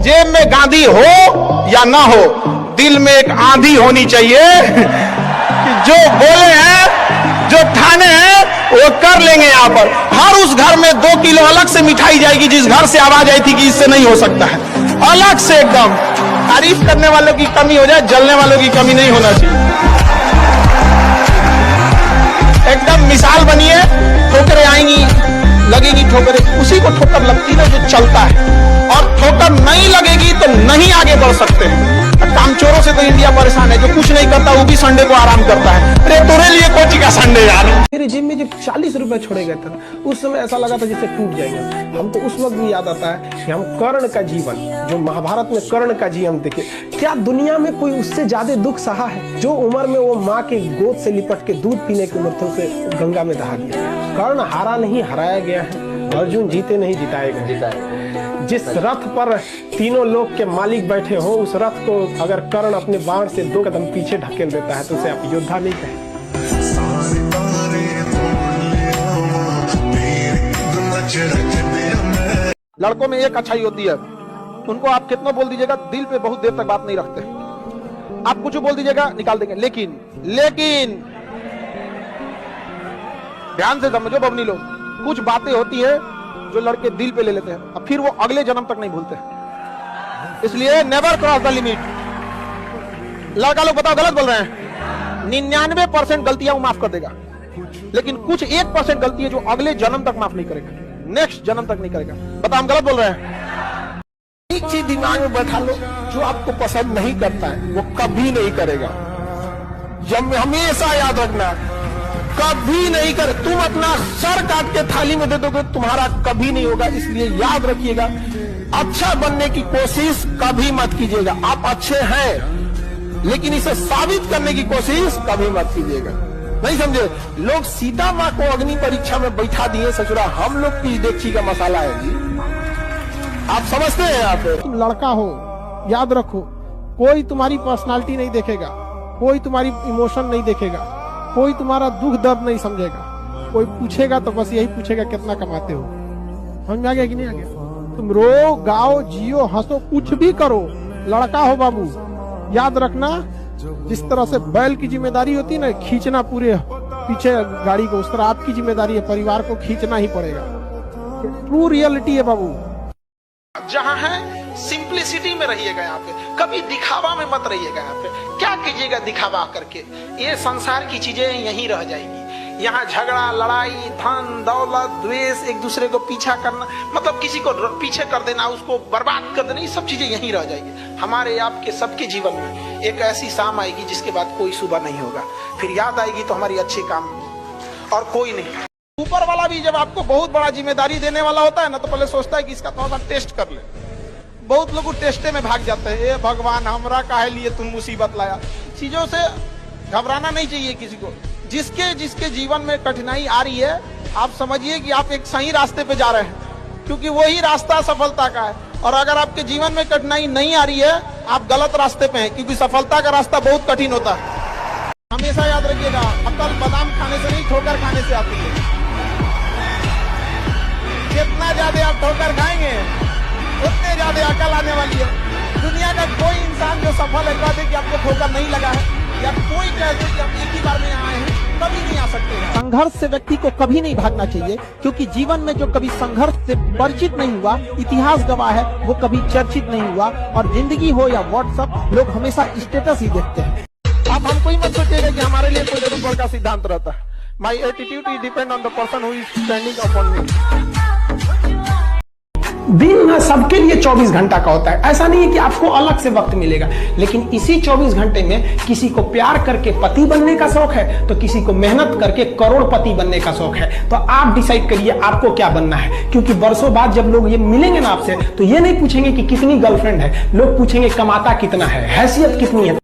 जेब में गांधी हो या ना हो, दिल में एक आंधी होनी चाहिए कि जो बोले हैं, जो ठाने हैं, वो कर लेंगे। यहां पर हर उस घर में 2 किलो अलग से मिठाई जाएगी जिस घर से आवाज आई थी कि इससे नहीं हो सकता है, अलग से एकदम। तारीफ करने वालों की कमी हो जाए, जलने वालों की कमी नहीं होना चाहिए। एकदम मिसाल बनिए। ठोकरें आएंगी, लगेगी ठोकरें, उसी को ठोकर लगती है जो चलता है, और ठोकर नहीं लगेगी तो नहीं आगे बढ़ सकते हैं। कामचोरों से तो इंडिया परेशान है, जो कुछ नहीं करता वो भी संडे को आराम करता है। अरे तुम्हारे लिए कोची का संडे यार। मेरे जिम में जब 40 रुपए छोड़े गए थे, उस समय ऐसा लगा था जैसे टूट जाएगा। हमको उस वक्त भी याद आता है कि हम कर्ण का जीवन, जो महाभारत में कर्ण का जीवन देखे, क्या दुनिया में कोई उससे ज्यादा दुख सहा है? जो उम्र में वो माँ के गोद से लिपट के दूध पीने की उम्र थे, उसे गंगा में दहा दिया। कर्ण हारा नहीं, हराया गया है। अर्जुन जीते नहीं, जिताए गए। जिस रथ पर तीनों लोग के मालिक बैठे हो, उस रथ को अगर कर्ण अपने बाण से 2 कदम पीछे ढकेल देता है तो उसे आप योद्धा नहीं कहें। लड़कों में एक अच्छाई होती है, उनको आप कितना बोल दीजिएगा, दिल पे बहुत देर तक बात नहीं रखते। आप कुछ बोल दीजिएगा, निकाल देंगे। लेकिन ध्यान से समझो बबनी लोग, कुछ बातें होती है जो लड़के दिल पे ले लेते हैं, अब फिर वो अगले जन्म तक नहीं भूलते। इसलिए नेवर क्रॉस द लिमिट। लड़का लोग बताओ गलत बोल रहे हैं। 99% गलतियां वो माफ कर देगा, लेकिन कुछ 1% गलती है जो अगले जन्म तक माफ नहीं करेगा, नेक्स्ट जन्म तक नहीं करेगा। बताओ हम गलत बोल रहे हैं? एक चीज दिमाग में बैठा लो, जो आपको पसंद नहीं करता है वो कभी नहीं करेगा। जब हमेशा याद रखना, कभी नहीं कर। तुम अपना सर काट के थाली में दे दोगे, तुम्हारा कभी नहीं होगा। इसलिए याद रखिएगा, अच्छा बनने की कोशिश कभी मत कीजिएगा। आप अच्छे हैं, लेकिन इसे साबित करने की कोशिश कभी मत कीजिएगा। नहीं समझे? लोग सीता माँ को अग्नि परीक्षा में बैठा दिए, ससुरा हम लोग की देखी का मसाला है जी। आप समझते हैं? आप तुम लड़का हो, याद रखो, कोई तुम्हारी पर्सनालिटी नहीं देखेगा, कोई तुम्हारी इमोशन नहीं देखेगा, कोई तुम्हारा दुख दर्द नहीं समझेगा। कोई पूछेगा तो बस यही पूछेगा कितना कमाते हो। समझ में आ गया कि नहीं आ गया? तुम रो, गाओ, जियो, हंसो, कुछ भी करो, लड़का हो बाबू। याद रखना, जिस तरह से बैल की जिम्मेदारी होती है ना, खींचना पूरे पीछे गाड़ी को, उस तरह आपकी जिम्मेदारी है, परिवार को खींचना ही पड़ेगा। ट्रू रियलिटी है बाबू। जहां है सिंप्लिसिटी में रहिएगा, यहाँ पे कभी दिखावा में मत रहिएगा। यहाँ पे क्या कीजिएगा दिखावा करके? ये संसार की चीजें यहीं रह जाएंगी। यहाँ झगड़ा, लड़ाई, धन दौलत, द्वेष, एक दूसरे को पीछा करना, मतलब किसी को पीछे कर देना, उसको बर्बाद कर देना, ये सब चीजें यहीं रह जाएंगी। हमारे आपके सबके जीवन में एक ऐसी शाम आएगी जिसके बाद कोई सुबह नहीं होगा। फिर याद आएगी तो हमारी अच्छे काम और कोई नहीं। ऊपर वाला भी जब आपको बहुत बड़ा जिम्मेदारी देने वाला होता है ना, तो पहले सोचता है कि इसका थोड़ा सा टेस्ट कर ले। बहुत लोग टेस्टे में भाग जाते हैं। ए भगवान, हमरा काहे लिए तुम मुसीबत लाया। चीजों से घबराना नहीं चाहिए किसी को। जिसके जीवन में कठिनाई आ रही है, आप समझिए कि आप एक सही रास्ते पे जा रहे हैं, क्योंकि वही रास्ता सफलता का है। और अगर आपके जीवन में कठिनाई नहीं आ रही है, आप गलत रास्ते पे हैं, क्योंकि सफलता का रास्ता बहुत कठिन होता है। हमेशा याद रखिएगा, अकल बादाम खाने से नहीं, ठोकर खाने से आती है। जितना ज्यादा आप ठोकर खाएंगे, उतने ज्यादा अकल आने वाली है। दुनिया का कोई इंसान जो सफल है, कह दे कि आपको ठोकर नहीं लगा है, या कोई कह दे कि आप एक ही बार में आए हैं, कभी नहीं आ सकते हैं। संघर्ष से व्यक्ति को कभी नहीं भागना चाहिए, क्योंकि जीवन में जो कभी संघर्ष से परिचित नहीं हुआ, इतिहास गवाह है, वो कभी चर्चित नहीं हुआ। और जिंदगी हो या व्हाट्सएप, लोग हमेशा स्टेटस ही देखते हैं। आप हमको ही मत सोचिएगा कि हमारे लिए कोई जरूर का सिद्धांत रहता है। My attitude is depend on the person who is standing upon मी। दिन सबके लिए 24 घंटा का होता है। ऐसा नहीं है कि आपको अलग से वक्त मिलेगा, लेकिन इसी 24 घंटे में किसी को प्यार करके पति बनने का शौक है, तो किसी को मेहनत करके करोड़पति बनने का शौक है। तो आप डिसाइड करिए आपको क्या बनना है, क्योंकि बरसों बाद जब लोग ये मिलेंगे ना आपसे, तो ये नहीं पूछेंगे कि कितनी गर्लफ्रेंड है, लोग पूछेंगे कमाता कितना है, हैसियत कितनी है।